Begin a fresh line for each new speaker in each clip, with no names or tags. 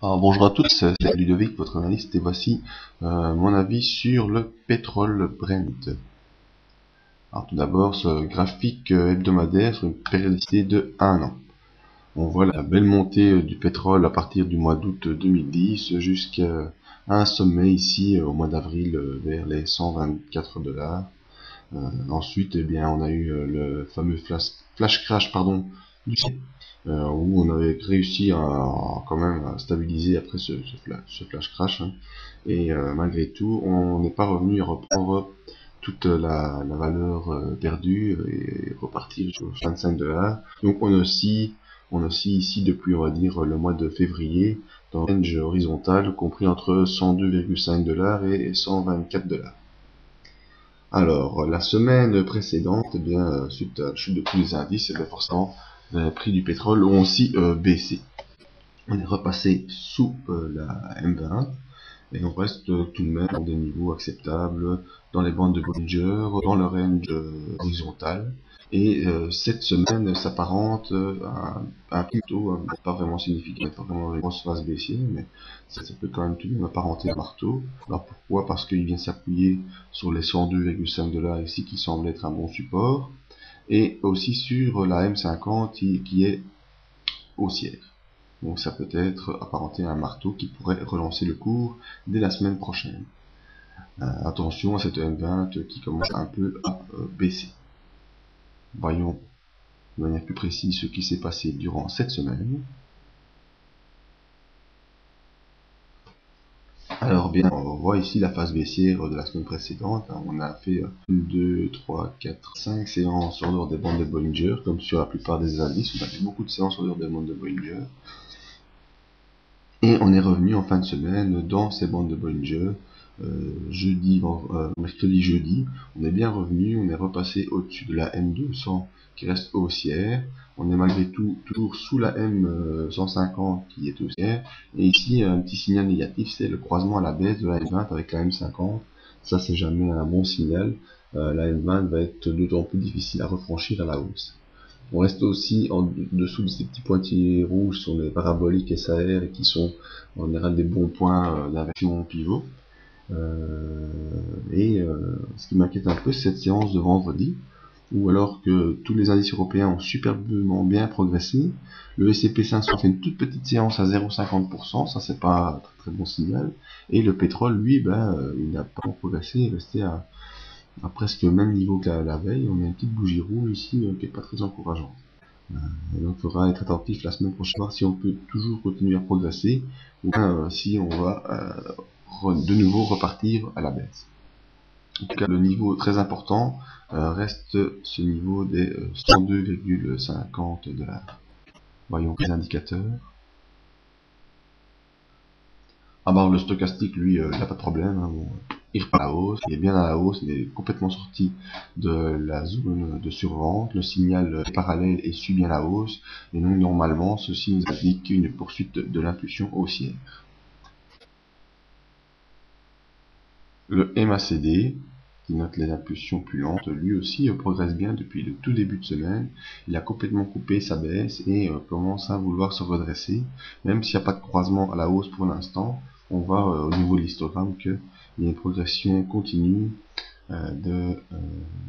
Alors, bonjour à tous, c'est Ludovic, votre analyste, et voici mon avis sur le pétrole Brent. Alors tout d'abord, ce graphique hebdomadaire sur une périodicité de 1 an. On voit la belle montée du pétrole à partir du mois d'août 2010 jusqu'à un sommet ici au mois d'avril vers les 124 $. Ensuite, eh bien, on a eu le fameux flash crash du où on avait réussi à quand même à stabiliser après ce flash crash, hein. Et malgré tout, on n'est pas revenu à reprendre toute la valeur perdue et repartir sur 25 $. Donc on oscille ici depuis, on va dire, le mois de février dans un range horizontal compris entre 102,5 $ et 124 $. Alors, la semaine précédente, eh bien, suite à la chute de tous les indices, eh bien, forcément, les prix du pétrole ont aussi baissé. On est repassé sous la M20 et on reste tout de même dans des niveaux acceptables dans les bandes de Bollinger, dans le range horizontal. Et cette semaine s'apparente à un plutôt pas vraiment significatif, pas vraiment une grosse phase baissière, mais ça peut quand même tout de même apparenter à marteau. Alors pourquoi? Parce qu'il vient s'appuyer sur les 102,5 $ ici qui semble être un bon support, et aussi sur la M50 qui est haussière. Donc ça peut être apparenté à un marteau qui pourrait relancer le cours dès la semaine prochaine. Attention à cette M20 qui commence un peu à baisser. Voyons de manière plus précise ce qui s'est passé durant cette semaine. Alors bien, on voit ici la phase baissière de la semaine précédente. On a fait 1, 2, 3, 4, 5 séances en dehors des bandes de Bollinger, comme sur la plupart des indices. On a fait beaucoup de séances en dehors des bandes de Bollinger. Et on est revenu en fin de semaine dans ces bandes de Bollinger. Mercredi, jeudi, on est bien revenu, on est repassé au-dessus de la M200 qui reste haussière. On est malgré tout toujours sous la M150 qui est haussière. Et ici, un petit signal négatif, c'est le croisement à la baisse de la M20 avec la M50. Ça, c'est jamais un bon signal. La M20 va être d'autant plus difficile à refranchir à la hausse. On reste aussi en dessous de ces petits pointillés rouges sur les paraboliques SAR et qui sont en général des bons points d'inversion pivot. Ce qui m'inquiète un peu, c'est cette séance de vendredi, où alors que tous les indices européens ont superbement bien progressé, le S&P 500 fait une toute petite séance à 0,50%, ça c'est pas un très bon signal, et le pétrole, lui, il n'a pas progressé, il est resté à presque le même niveau que la veille. On a une petite bougie rouge ici qui est pas très encourageante. Donc il faudra être attentif la semaine prochaine, voir si on peut toujours continuer à progresser, ou bien si on va de nouveau repartir à la baisse. En tout cas, le niveau très important reste ce niveau des 102,50 $. Voyons les indicateurs. Ah bah le stochastique, lui, il n'a pas de problème, hein. Il repart à la hausse, il est bien à la hausse, il est complètement sorti de la zone de survente, le signal parallèle et suit bien la hausse, et donc normalement ceci nous indique une poursuite de l'impulsion haussière. Le MACD, qui note les impulsions plus lentes, lui aussi progresse bien depuis le tout début de semaine. Il a complètement coupé sa baisse et commence à vouloir se redresser, même s'il n'y a pas de croisement à la hausse pour l'instant. On voit au niveau de l'histogramme qu'il y a une progression continue de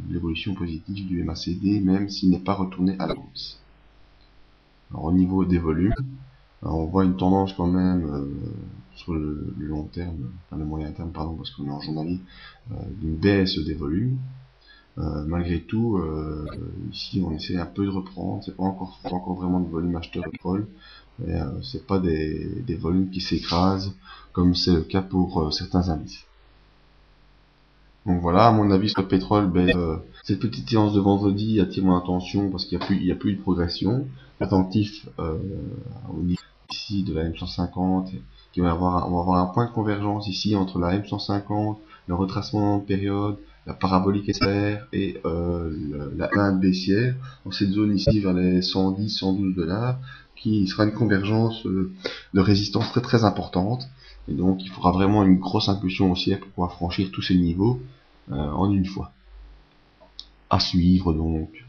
l'évolution positive du MACD, même s'il n'est pas retourné à la hausse. Alors, au niveau des volumes, on voit une tendance quand même sur le long terme, enfin le moyen terme, pardon, parce qu'on est en journalier, d'une baisse des volumes. Malgré tout, ici on essaie un peu de reprendre, c'est pas encore vraiment de volume acheteur de pétrole, mais c'est pas des volumes qui s'écrasent comme c'est le cas pour certains indices. Donc voilà, à mon avis sur le pétrole, cette petite séance de vendredi attire mon attention parce qu'il n'y a plus de progression. Attentif au niveau ici de la M150, on va avoir un point de convergence ici entre la M150, le retracement de période, la parabolique SR et la 1 baissière, dans cette zone ici vers les 110-112 $, qui sera une convergence de résistance très très importante. Et donc il faudra vraiment une grosse impulsion haussière pour pouvoir franchir tous ces niveaux en une fois. À suivre donc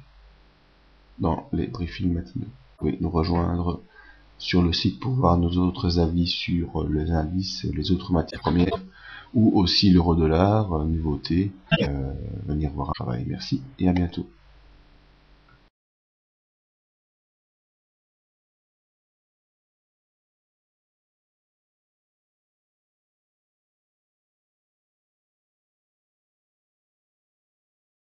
dans les briefings matinaux. Vous pouvez nous rejoindre sur le site pour voir nos autres avis sur les indices et les autres matières premières, ou aussi l'euro-dollar, nouveauté, venir voir un travail. Merci et à bientôt.